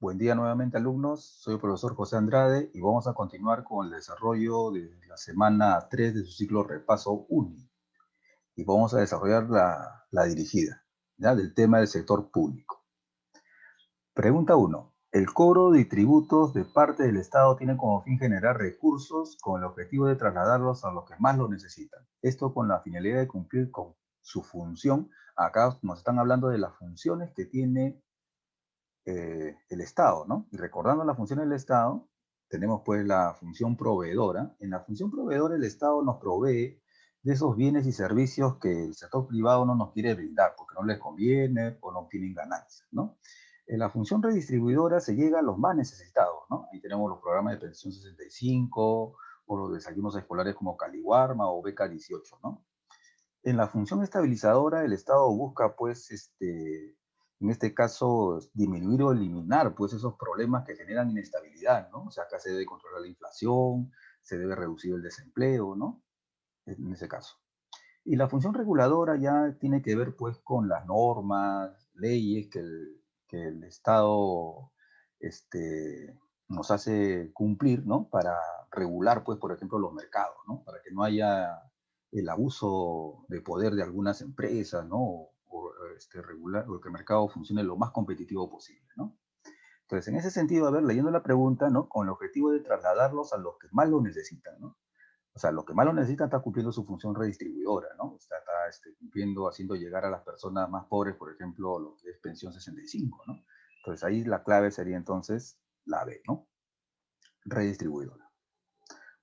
Buen día nuevamente, alumnos. Soy el profesor José Andrade y vamos a continuar con el desarrollo de la semana 3 de su ciclo Repaso UNI. Y vamos a desarrollar la dirigida, ¿ya? Del tema del sector público. Pregunta 1. El cobro de tributos de parte del Estado tiene como fin generar recursos con el objetivo de trasladarlos a los que más lo necesitan. Esto con la finalidad de cumplir con su función. Acá nos están hablando de las funciones que tiene el Estado, ¿no? Y recordando la función del Estado, tenemos pues la función proveedora. En la función proveedora el Estado nos provee de esos bienes y servicios que el sector privado no nos quiere brindar porque no les conviene o no tienen ganancias, ¿no? En la función redistribuidora se llega a los más necesitados, ¿no? Ahí tenemos los programas de pensión 65 o los desayunos escolares como Caliwarma o Beca 18, ¿no? En la función estabilizadora, el Estado busca, pues, en este caso, disminuir o eliminar, pues, esos problemas que generan inestabilidad, ¿no? O sea, acá se debe controlar la inflación, se debe reducir el desempleo, ¿no? En ese caso. Y la función reguladora ya tiene que ver, pues, con las normas, leyes que el Estado, nos hace cumplir, ¿no? Para regular, pues, por ejemplo, los mercados, ¿no? Para que no haya el abuso de poder de algunas empresas, ¿no? Regular, o que el mercado funcione lo más competitivo posible, ¿no? Entonces, en ese sentido, a ver, leyendo la pregunta, ¿no? Con el objetivo de trasladarlos a los que más lo necesitan, ¿no? O sea, los que más lo necesitan está cumpliendo su función redistribuidora, ¿no? Está cumpliendo, haciendo llegar a las personas más pobres, por ejemplo, lo que es pensión 65, ¿no? Entonces ahí la clave sería entonces la B, ¿no? Redistribuidora.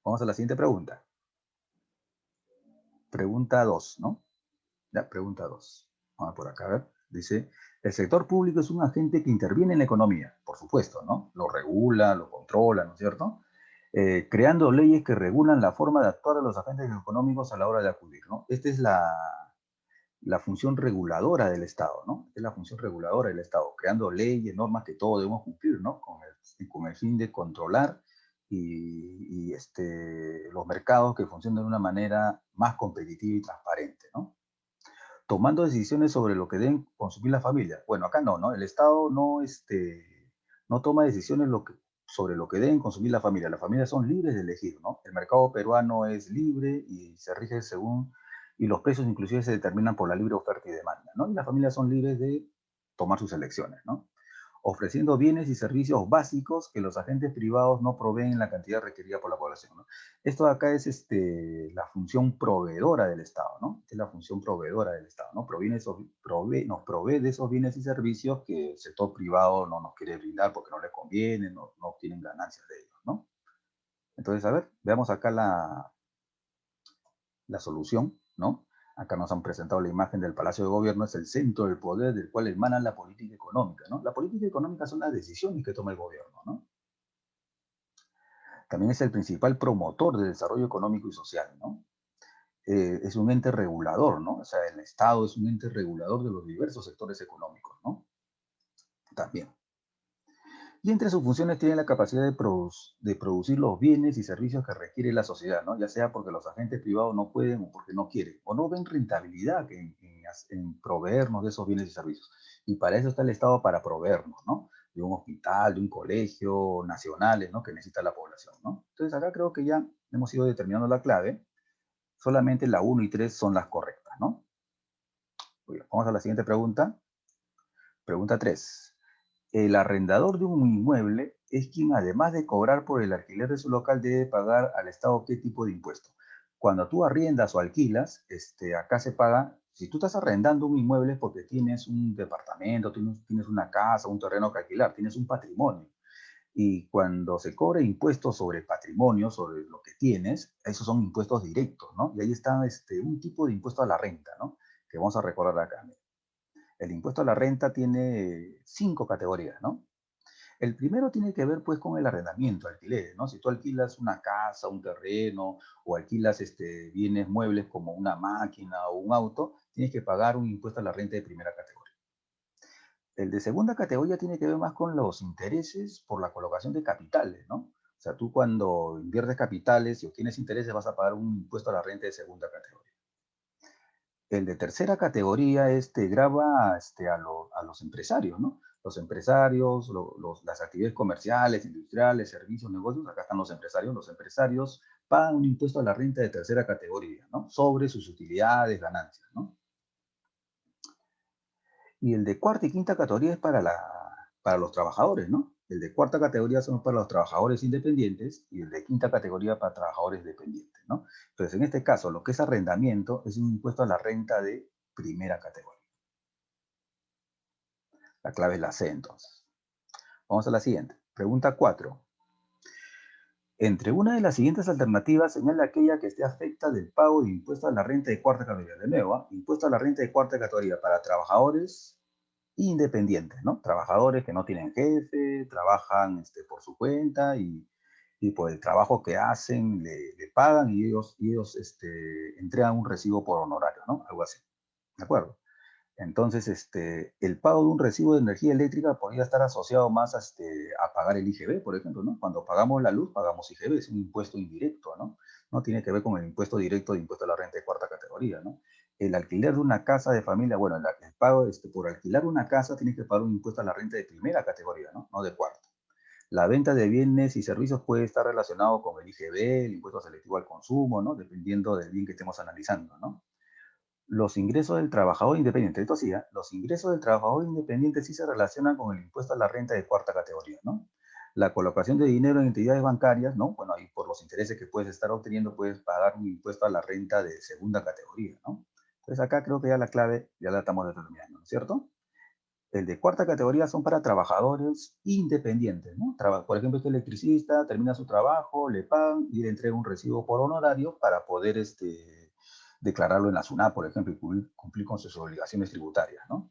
Vamos a la siguiente pregunta. Pregunta 2, ¿no? Ya, pregunta 2. Vamos por acá, a ver. Dice, el sector público es un agente que interviene en la economía, por supuesto, ¿no? Lo regula, lo controla, ¿no es cierto? Creando leyes que regulan la forma de actuar de los agentes económicos a la hora de acudir, ¿no? Esta es la función reguladora del Estado, ¿no? Es la función reguladora del Estado, creando leyes, normas que todos debemos cumplir, ¿no? Con el fin de controlar los mercados que funcionen de una manera más competitiva y transparente, ¿no? Tomando decisiones sobre lo que deben consumir las familias. Bueno, acá no, ¿no? El Estado no toma decisiones sobre lo que deben consumir las familias. Las familias son libres de elegir, ¿no? El mercado peruano es libre y se rige según, y los precios inclusive se determinan por la libre oferta y demanda, ¿no? Y las familias son libres de tomar sus elecciones, ¿no? Ofreciendo bienes y servicios básicos que los agentes privados no proveen en la cantidad requerida por la población, ¿no? Esto de acá es la función proveedora del Estado, ¿no? Es la función proveedora del Estado, ¿no? Nos provee de esos bienes y servicios que el sector privado no nos quiere brindar porque no le conviene, no tienen ganancias de ellos, ¿no? Entonces, a ver, veamos acá la solución, ¿no? Acá nos han presentado la imagen del Palacio de Gobierno, es el centro del poder del cual emana la política económica, ¿no? La política económica son las decisiones que toma el gobierno, ¿no? También es el principal promotor del desarrollo económico y social, ¿no? Es un ente regulador, ¿no? O sea, el Estado es un ente regulador de los diversos sectores económicos, ¿no? También. Y entre sus funciones tiene la capacidad de producir los bienes y servicios que requiere la sociedad, ¿no? Ya sea porque los agentes privados no pueden o porque no quieren, o no ven rentabilidad en proveernos de esos bienes y servicios. Y para eso está el Estado, para proveernos, ¿no? De un hospital, de un colegio, nacionales, ¿no? Que necesita la población, ¿no? Entonces acá creo que ya hemos ido determinando la clave. Solamente la uno y 3 son las correctas, ¿no? Muy bien, vamos a la siguiente pregunta. Pregunta 3. El arrendador de un inmueble es quien, además de cobrar por el alquiler de su local, debe pagar al Estado qué tipo de impuesto. Cuando tú arriendas o alquilas, acá se paga, si tú estás arrendando un inmueble es porque tienes un departamento, tienes una casa, un terreno que alquilar, tienes un patrimonio. Y cuando se cobra impuestos sobre el patrimonio, sobre lo que tienes, esos son impuestos directos, ¿no? Y ahí está un tipo de impuesto a la renta, ¿no? Que vamos a recordar acá. El impuesto a la renta tiene 5 categorías, ¿no? El primero tiene que ver pues con el arrendamiento, alquileres, ¿no? Si tú alquilas una casa, un terreno o alquilas bienes muebles como una máquina o un auto, tienes que pagar un impuesto a la renta de primera categoría. El de segunda categoría tiene que ver más con los intereses por la colocación de capitales, ¿no? O sea, tú cuando inviertes capitales y obtienes intereses vas a pagar un impuesto a la renta de segunda categoría. El de tercera categoría grava a los empresarios, ¿no? Los empresarios, las actividades comerciales, industriales, servicios, negocios, acá están los empresarios. Los empresarios pagan un impuesto a la renta de tercera categoría, ¿no? Sobre sus utilidades, ganancias, ¿no? Y el de cuarta y quinta categoría es para los trabajadores, ¿no? El de cuarta categoría son para los trabajadores independientes y el de quinta categoría para trabajadores dependientes, ¿no? Entonces, en este caso, lo que es arrendamiento es un impuesto a la renta de primera categoría. La clave es la C, entonces. Vamos a la siguiente. Pregunta 4. Entre una de las siguientes alternativas, señala aquella que esté afecta del pago de impuesto a la renta de cuarta categoría. De nuevo, ¿eh? Impuesto a la renta de cuarta categoría para trabajadores independientes, ¿no? Trabajadores que no tienen jefe, trabajan por su cuenta y por el trabajo que hacen le pagan y ellos entregan un recibo por honorario, ¿no? Algo así. ¿De acuerdo? Entonces, el pago de un recibo de energía eléctrica podría estar asociado más a pagar el IGB, por ejemplo, ¿no? Cuando pagamos la luz, pagamos IGB, es un impuesto indirecto, ¿no? No tiene que ver con el impuesto directo de impuesto a la renta de cuarta categoría, ¿no? El alquiler de una casa de familia, bueno, el pago por alquilar una casa tienes que pagar un impuesto a la renta de primera categoría, ¿no? No de cuarta. La venta de bienes y servicios puede estar relacionado con el IGB, el impuesto selectivo al consumo, ¿no? Dependiendo del bien que estemos analizando, ¿no? Los ingresos del trabajador independiente, esto sí, ¿eh? Los ingresos del trabajador independiente sí se relacionan con el impuesto a la renta de cuarta categoría, ¿no? La colocación de dinero en entidades bancarias, ¿no? Bueno, ahí por los intereses que puedes estar obteniendo, puedes pagar un impuesto a la renta de segunda categoría, ¿no? Entonces acá creo que ya la clave ya la estamos determinando, ¿no es cierto? El de cuarta categoría son para trabajadores independientes, ¿no? Por ejemplo, este electricista termina su trabajo, le pagan y le entrega un recibo por honorario para poder declararlo en la SUNAT, por ejemplo, y cumplir con sus obligaciones tributarias, ¿no?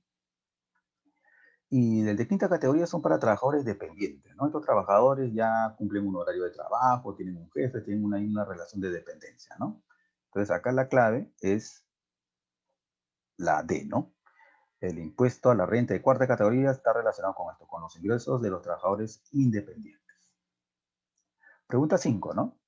Y el de quinta categoría son para trabajadores dependientes, ¿no? Estos trabajadores ya cumplen un horario de trabajo, tienen un jefe, tienen una relación de dependencia, ¿no? Entonces acá la clave es la D, ¿no? El impuesto a la renta de cuarta categoría está relacionado con esto, con los ingresos de los trabajadores independientes. Pregunta 5, ¿no?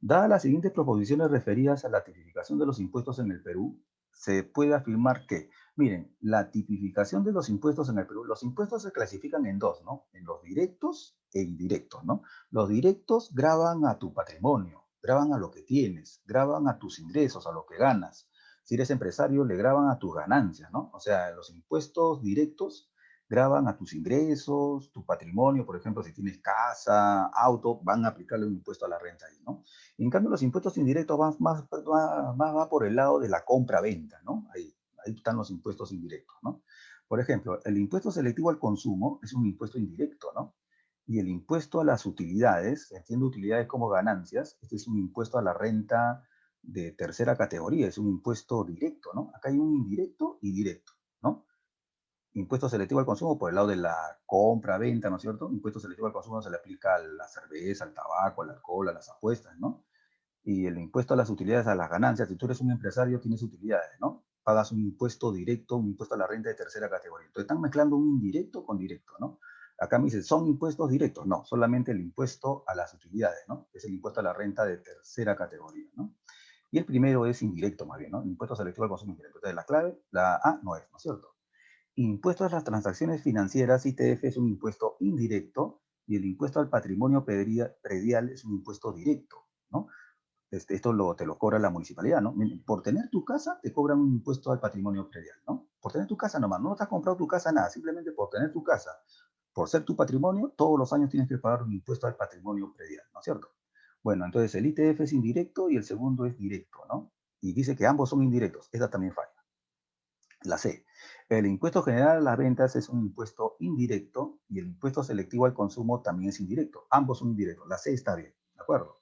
Dadas las siguientes proposiciones referidas a la tipificación de los impuestos en el Perú, se puede afirmar que, miren, la tipificación de los impuestos en el Perú, los impuestos se clasifican en dos, ¿no? En los directos e indirectos, ¿no? Los directos graban a tu patrimonio, graban a lo que tienes, graban a tus ingresos, a lo que ganas. Si eres empresario, le graban a tus ganancias, ¿no? O sea, los impuestos directos graban a tus ingresos, tu patrimonio, por ejemplo, si tienes casa, auto, van a aplicarle un impuesto a la renta ahí, ¿no? En cambio, los impuestos indirectos van más va por el lado de la compra-venta, ¿no? Ahí están los impuestos indirectos, ¿no? Por ejemplo, el impuesto selectivo al consumo es un impuesto indirecto, ¿no? Y el impuesto a las utilidades, entiendo utilidades como ganancias, este es un impuesto a la renta de tercera categoría, es un impuesto directo, ¿no? Acá hay un indirecto y directo, ¿no? Impuesto selectivo al consumo por el lado de la compra-venta, ¿no es cierto? Impuesto selectivo al consumo se le aplica a la cerveza, al tabaco, al alcohol, a las apuestas, ¿no? Y el impuesto a las utilidades, a las ganancias. Si tú eres un empresario, tienes utilidades, ¿no? Pagas un impuesto directo, un impuesto a la renta de tercera categoría. Entonces están mezclando un indirecto con directo, ¿no? Acá me dice, ¿son impuestos directos? No, solamente el impuesto a las utilidades, ¿no? Es el impuesto a la renta de tercera categoría, ¿no? Y el primero es indirecto, más bien, ¿no? Impuesto selectivo al consumo indirecto. Entonces la clave, la A no es, ¿no es cierto? Impuesto a las transacciones financieras, ITF, es un impuesto indirecto y el impuesto al patrimonio predial es un impuesto directo, ¿no? Te lo cobra la municipalidad, ¿no? Por tener tu casa, te cobran un impuesto al patrimonio predial, ¿no? Por tener tu casa nomás, no te has comprado tu casa, nada, simplemente por tener tu casa, por ser tu patrimonio, todos los años tienes que pagar un impuesto al patrimonio predial, ¿no es cierto? Bueno, entonces el ITF es indirecto y el segundo es directo, ¿no? Y dice que ambos son indirectos, esta también falla. La C. El impuesto general a las ventas es un impuesto indirecto y el impuesto selectivo al consumo también es indirecto. Ambos son indirectos. La C está bien, ¿de acuerdo?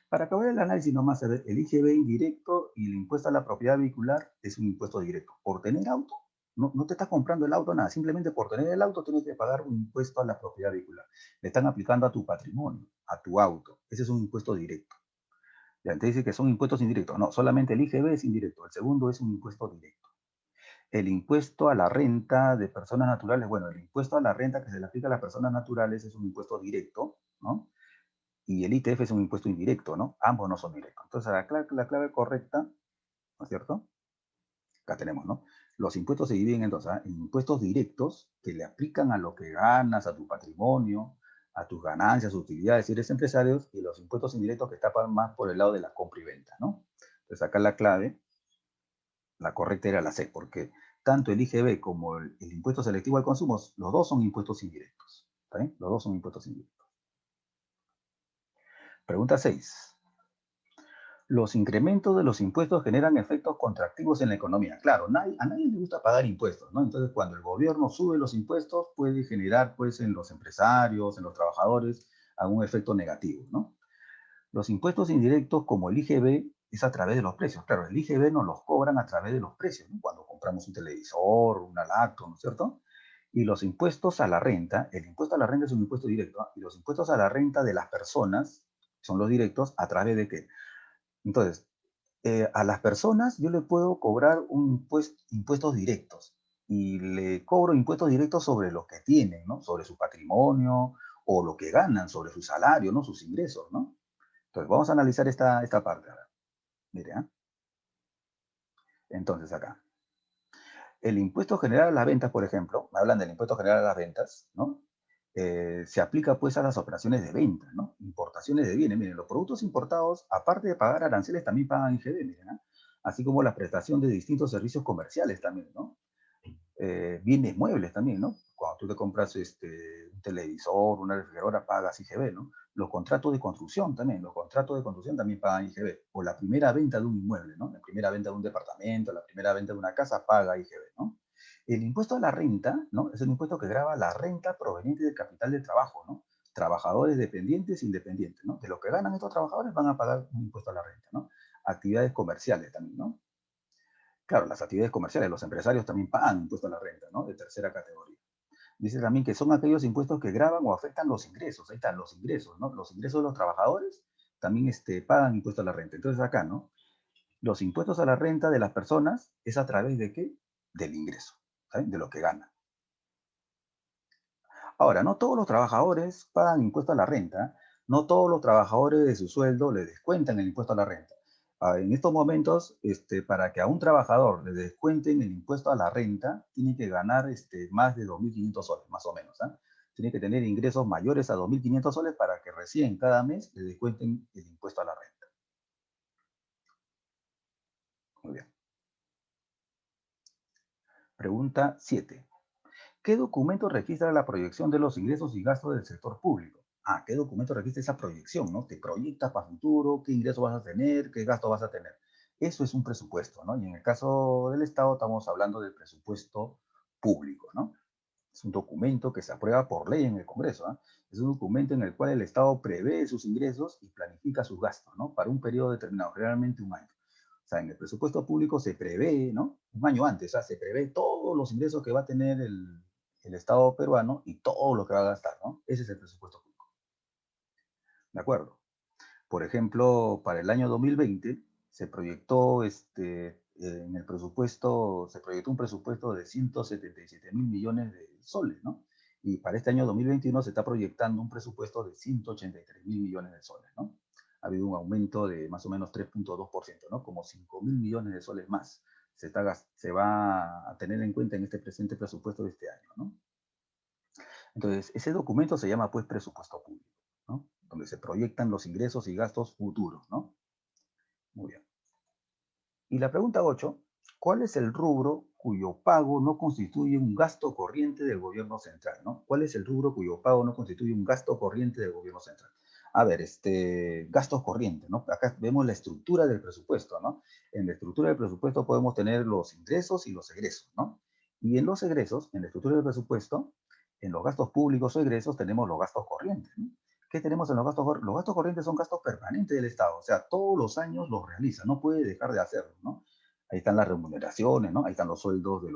Para acabar el análisis nomás, el IGB indirecto y el impuesto a la propiedad vehicular es un impuesto directo. Por tener auto, no te estás comprando el auto, nada. Simplemente por tener el auto tienes que pagar un impuesto a la propiedad vehicular. Le están aplicando a tu patrimonio, a tu auto. Ese es un impuesto directo. Ya te dice que son impuestos indirectos. No, solamente el IGB es indirecto. El segundo es un impuesto directo. El impuesto a la renta de personas naturales, bueno, el impuesto a la renta que se le aplica a las personas naturales es un impuesto directo, ¿no? Y el ITF es un impuesto indirecto, ¿no? Ambos no son directos. Entonces, la clave correcta, ¿no es cierto? Acá tenemos, ¿no? Los impuestos se dividen en dos, ¿ah? En impuestos directos que le aplican a lo que ganas, a tu patrimonio, a tus ganancias, utilidades si eres empresario, y los impuestos indirectos que están más por el lado de la compra y venta, ¿no? Entonces acá la clave, la correcta era la C, porque tanto el IGB como el impuesto selectivo al consumo, los dos son impuestos indirectos. ¿Está bien? Los dos son impuestos indirectos. Pregunta 6. Los incrementos de los impuestos generan efectos contractivos en la economía. Claro, a nadie le gusta pagar impuestos, ¿no? Entonces, cuando el gobierno sube los impuestos, puede generar, pues, en los empresarios, en los trabajadores, algún efecto negativo, ¿no? Los impuestos indirectos, como el IGB, es a través de los precios. Claro, el IGB nos los cobran a través de los precios, ¿no? Cuando compramos un televisor, una lacto, ¿no es cierto? Y los impuestos a la renta, el impuesto a la renta es un impuesto directo, ¿no? Y los impuestos a la renta de las personas son los directos a través de qué. Entonces, a las personas yo le puedo cobrar impuestos directos y le cobro impuestos directos sobre lo que tienen, ¿no? Sobre su patrimonio o lo que ganan, sobre su salario, ¿no? Sus ingresos, ¿no? Entonces, vamos a analizar esta parte. Ahora. Mire, ¿eh? Entonces, acá. El impuesto general a las ventas, por ejemplo, me hablan del impuesto general a las ventas, ¿no? Se aplica pues a las operaciones de venta, ¿no? Importaciones de bienes. Miren, los productos importados, aparte de pagar aranceles, también pagan IGB, miren, ¿eh? Así como la prestación de distintos servicios comerciales también, ¿no? Bienes muebles también, ¿no? Cuando tú te compras un televisor, una refrigeradora, pagas IGB, ¿no? Los contratos de construcción también, los contratos de construcción también pagan IGB. O la primera venta de un inmueble, ¿no? La primera venta de un departamento, la primera venta de una casa paga IGB, ¿no? El impuesto a la renta, ¿no? Es el impuesto que grava la renta proveniente del capital de trabajo, ¿no? Trabajadores dependientes e independientes, ¿no? De lo que ganan estos trabajadores van a pagar un impuesto a la renta, ¿no? Actividades comerciales también, ¿no? Claro, las actividades comerciales, los empresarios también pagan impuesto a la renta, ¿no? De tercera categoría. Dice también que son aquellos impuestos que gravan o afectan los ingresos. Ahí están los ingresos, ¿no? Los ingresos de los trabajadores también pagan impuesto a la renta. Entonces acá, ¿no? Los impuestos a la renta de las personas es a través de qué? Del ingreso, ¿saben? De lo que ganan. Ahora, no todos los trabajadores pagan impuesto a la renta, no todos los trabajadores de su sueldo le descuentan el impuesto a la renta. En estos momentos, para que a un trabajador le descuenten el impuesto a la renta, tiene que ganar más de 2.500 soles, más o menos. ¿Ah? Tiene que tener ingresos mayores a 2.500 soles para que recién cada mes le descuenten el impuesto a la renta. Muy bien. Pregunta 7. ¿Qué documento registra la proyección de los ingresos y gastos del sector público? ¿Qué documento registra esa proyección, no? Te proyectas para futuro, qué ingresos vas a tener, qué gasto vas a tener. Eso es un presupuesto, ¿no? Y en el caso del Estado estamos hablando del presupuesto público, ¿no? Es un documento que se aprueba por ley en el Congreso, ¿no? Es un documento en el cual el Estado prevé sus ingresos y planifica sus gastos, ¿no? Para un periodo determinado, generalmente un año. O sea, en el presupuesto público se prevé, ¿no? Un año antes, o sea, se prevé todos los ingresos que va a tener el Estado peruano y todo lo que va a gastar, ¿no? Ese es el presupuesto público. ¿De acuerdo? Por ejemplo, para el año 2020 se proyectó en el presupuesto, se proyectó un presupuesto de 177.000 millones de soles, ¿no? Y para este año 2021 se está proyectando un presupuesto de 183.000 millones de soles, ¿no? Ha habido un aumento de más o menos 3.2%, ¿no? Como 5.000 millones de soles más se va a tener en cuenta en este presente presupuesto de este año, ¿no? Entonces, ese documento se llama pues presupuesto público, ¿no? Donde se proyectan los ingresos y gastos futuros, ¿no? Muy bien. Y la pregunta 8, ¿cuál es el rubro cuyo pago no constituye un gasto corriente del gobierno central, ¿no? ¿Cuál es el rubro cuyo pago no constituye un gasto corriente del gobierno central? A ver, gastos corrientes, ¿no? Acá vemos la estructura del presupuesto, ¿no? En la estructura del presupuesto podemos tener los ingresos y los egresos, ¿no? Y en los egresos, en la estructura del presupuesto, en los gastos públicos o egresos tenemos los gastos corrientes, ¿no? ¿Qué tenemos en los gastos corrientes? Los gastos corrientes son gastos permanentes del Estado, o sea, todos los años los realiza, no puede dejar de hacerlo, ¿no? Ahí están las remuneraciones, ¿no? Ahí están los sueldos de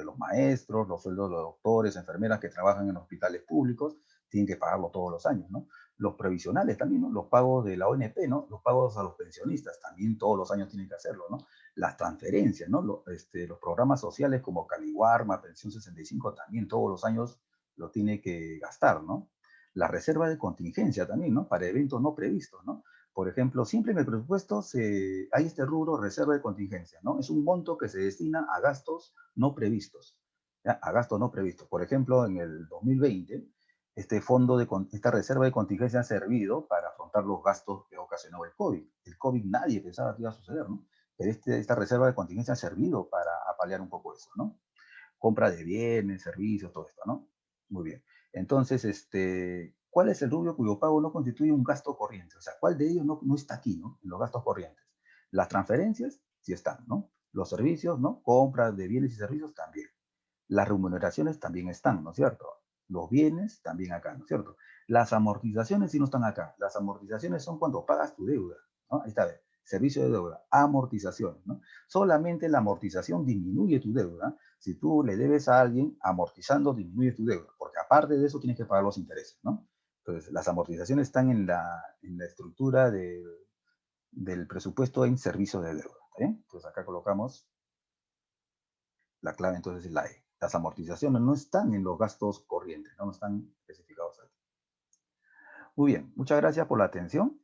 los maestros, los sueldos de los doctores, enfermeras que trabajan en hospitales públicos, tienen que pagarlo todos los años, ¿no? Los previsionales también, ¿no? Los pagos de la ONP, ¿no? Los pagos a los pensionistas también todos los años tienen que hacerlo, ¿no? Las transferencias, ¿no? Los programas sociales como Caliwarma, Pensión 65, también todos los años lo tiene que gastar, ¿no? La reserva de contingencia también, ¿no? Para eventos no previstos, ¿no? Por ejemplo, siempre en el presupuesto hay este rubro reserva de contingencia, ¿no? Es un monto que se destina a gastos no previstos, ¿ya? A gastos no previstos. Por ejemplo, en el 2020, esta reserva de contingencia ha servido para afrontar los gastos que ocasionó el COVID. El COVID nadie pensaba que iba a suceder, ¿no? Pero esta reserva de contingencia ha servido para paliar un poco eso, ¿no? Compra de bienes, servicios, todo esto, ¿no? Muy bien. Entonces, ¿cuál es el rubro cuyo pago no constituye un gasto corriente? O sea, ¿cuál de ellos no está aquí, ¿no? En los gastos corrientes. Las transferencias sí están, ¿no? Los servicios, ¿no? Compras de bienes y servicios también. Las remuneraciones también están, ¿no es cierto? Los bienes también acá, ¿no es cierto? Las amortizaciones sí no están acá. Las amortizaciones son cuando pagas tu deuda, ¿no? Ahí está, servicio de deuda, amortizaciones, ¿no? Solamente la amortización disminuye tu deuda. Si tú le debes a alguien, amortizando disminuye tu deuda, porque aparte de eso tienes que pagar los intereses, ¿no? Entonces, las amortizaciones están en la estructura del presupuesto en servicio de deuda, ¿está bien? Entonces, acá colocamos la clave, entonces, es la E. Las amortizaciones no están en los gastos corrientes, no están especificados aquí. Muy bien, muchas gracias por la atención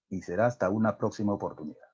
y será hasta una próxima oportunidad.